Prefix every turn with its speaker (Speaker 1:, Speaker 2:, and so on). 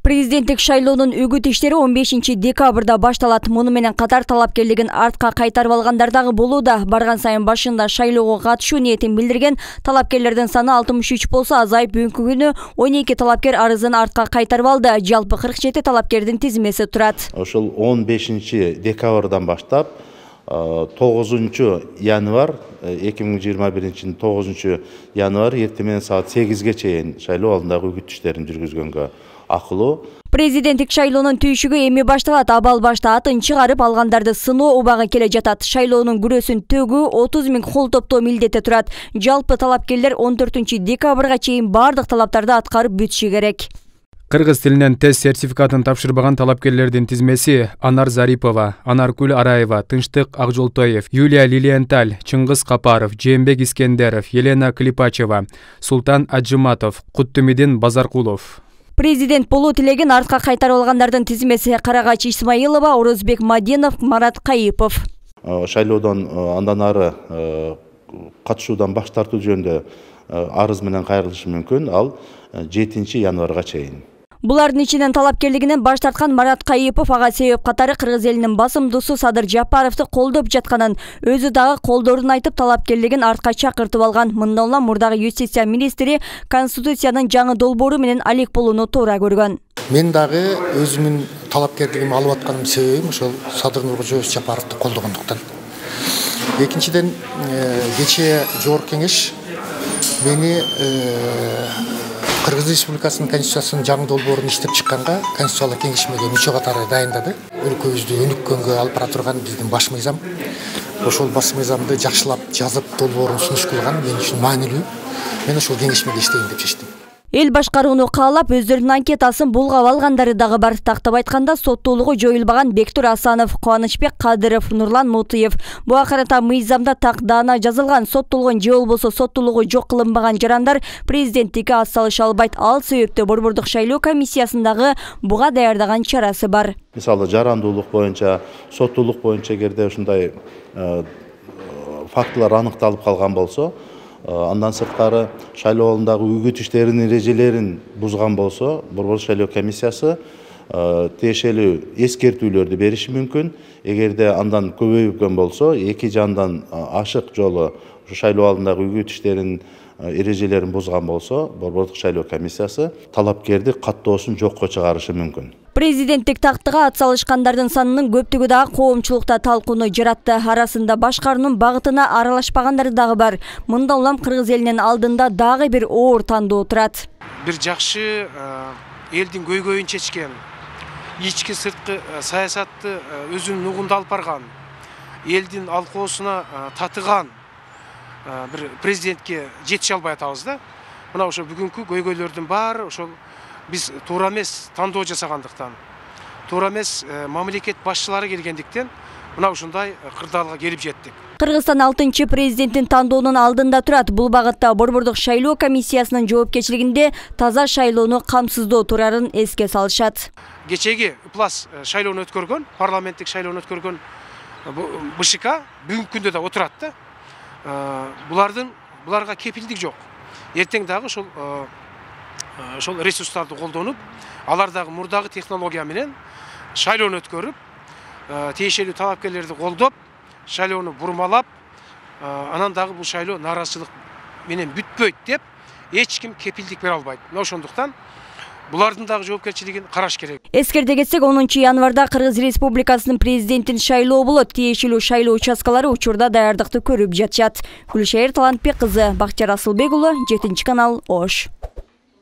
Speaker 1: Президенттик шайлоонун үгүт иштери 15 декабрда башталат. Муну менен катар талапкерлигин артка кайтарып алгандар дагы болууда. Барган сайын башында шайлоого катышуу ниетин билдирген талапкерлердин саны 63 болсо, азайып бүгүнкү күнү 12 талапкер арызын артка кайтарып алды. Жалпы 47 талапкердин тизмеси турат.
Speaker 2: Ошол 15 декабрдан баштап 9 январь 2021 9 январь эртең саат 8ге чейин шайлоо алдындагы үгүт иштерин жүргүзгөнгө акылуу.
Speaker 1: Президенттик шайлоонун түйшүгү эми башталат. Абал башта атын чыгарып алгандарды сыноо убагы келе жатат. Шайлоонун күрөсүн төгүү 30 000 кол топтоо милдети турат. Жалпы талапкерлер 14 декабрга чейин бардык талаптарды аткарып бүтүшү керек.
Speaker 3: Кыргыз тилинен тест сертификатын тапшырбаган талапкерлердин тизмеси Анар Зарипова, Анаркүл Араева, Тынчтык Акжолтоев, Юлия Лилиенталь, Чыңгыз Капаров, Жээнбек Искендеров, Елена Клипачева, Султан Аджыматов, Куттумидин Базаркулов.
Speaker 1: Президент болуу тилегин артка кайтарып алгандардын тизмеси Карагач Исмаилова, Орозбек Маденов, Марат Кайыпов.
Speaker 2: Шайлоодон андан ары катышуудан баш тартуу жөнүндө арыз менен кайрылышы мүмкүн. Ал 7 январга чейин.
Speaker 1: Булардын ичинен талапкерлигинен баш тарткан Марат Кайыпов ага себеп катары Кыргыз элинин басымдуусу Садыр Жапаровду колдоп жатканын, өзү дагы колдоорун айтып талапкерлигин артка чакыртып алган. Мындан улам мурдагы юстиция министри Конституциянын жаңы долбоору менен алек болууну туура көргөн.
Speaker 4: Мен дагы өзүмүн талапкерлигимди алып атканым себебим ошол Садыр Нуркожоевич Жапаровду колдогондуктан. Экинчиден, кечээ Жогорку Кеңеш мени Кыргыз Республикасынын Конституциясынын жаңы долбоорун иштеп чыкканга Конституциялык кеңешмеге мүчө катары дайындады. Өлкөбүздү өнүккөнгө алып бара турган биздин баш мыйзам. Ошол баш мыйзамды жакшылап жазып долбоорун сунуш кылган мен үчүн маанилүү. Мен ошол кеңешмеде иштейин деп чечтим.
Speaker 1: Эл башкарууну каалап өздөрүнүн анкетасын булгап алгандары дагы бар. Тактап айтканда соттуулугу жоюлбаган Бектур Асанов, Кубанычбек Кадыров, Нурлан Мутуев. Бу акырата мыйзамда так даана жазылган. Соттуулугун же болбосо соттуулугу жок кылынбаган жарандар президенттикке ат салыша албайт. Ал себептен Борбордук шайлоо комиссиясындагы буга даярдаган чарасы бар.
Speaker 2: Мисалы жарандуулук боюнча, соттуулук боюнча эгерде ушундай фактылар аныкталып калган болсо, андан сырткары шайлоо алдындагы үгүт иштеринин эрежелерин бузган болсо, Борбордук шайлоо комиссиясы тиешелүү эскертүүлөрдү бериши мүмкүн. Эгерде андан көбөйгөн болсо, 2 жандан ашык жолу шайлоо алдындагы үгүт иштеринин эрежелерин бузган болсо, Борбордук шайлоо комиссиясы талапкерди каттоосун жокко чыгарышы мүмкүн.
Speaker 1: Президенттик тактыга ат салышкандардын санынын көптүгү дагы коомчулукта талкууну жаратты. Арасында башкаруунун багытына аралашпагандары дагы бар. Мындан улам Кыргыз элинин алдында дагы бир оор тандоо турат.
Speaker 5: Бир жакшы элдин көйгөйүн чечкен, ички сырткы саясатты өзүнүн нугунда алып барган, элдин алкоосуна татыган бир президентке жетише албай атабыз да. Мына ошо бүгүнкү көйгөйлөрдүн баары ошол биз туура эмес тандоо жасагандыктан, туура эмес мамлекет башчылары келгендиктен мына ушундай кырдаалга келип жеттик.
Speaker 1: Кыргызстан 6-чы президенттин тандоонун алдында турат. Бул багытта Борбордук шайлоо комиссиясынын жоопкерчилигинде таза шайлоону камсыздоо турарын эске салышат.
Speaker 5: Кечеги ыплас шайлоону өткөргөн, парламенттик шайлоону өткөргөн БШК бүгүнкү күндө да отурат да. Буларга кепилдик жок. Эртең дагы ошол ресурстарды колдонуп, алардагы мурдагы технология менен шайлоону өткөрүп, тиешелүү талапкерлерди колдоп, шайлоону бурмалап, анан дагы бул шайлоо нааразычылык менен бүтпөйт деп эч ким кепилдик бере албайт. Мына ошондуктан булардын дагы жоопкерчилигин караш керек.
Speaker 1: Эскерте кетсек, 10 январда Кыргыз Республикасынын президентин шайлоо болот. Тиешелүү шайлоо участкалары учурда даярдыкты көрүп жатышат. Гүлшайыр Талантбек кызы, Бакчар Асылбек уулу, 7 канал, Ош.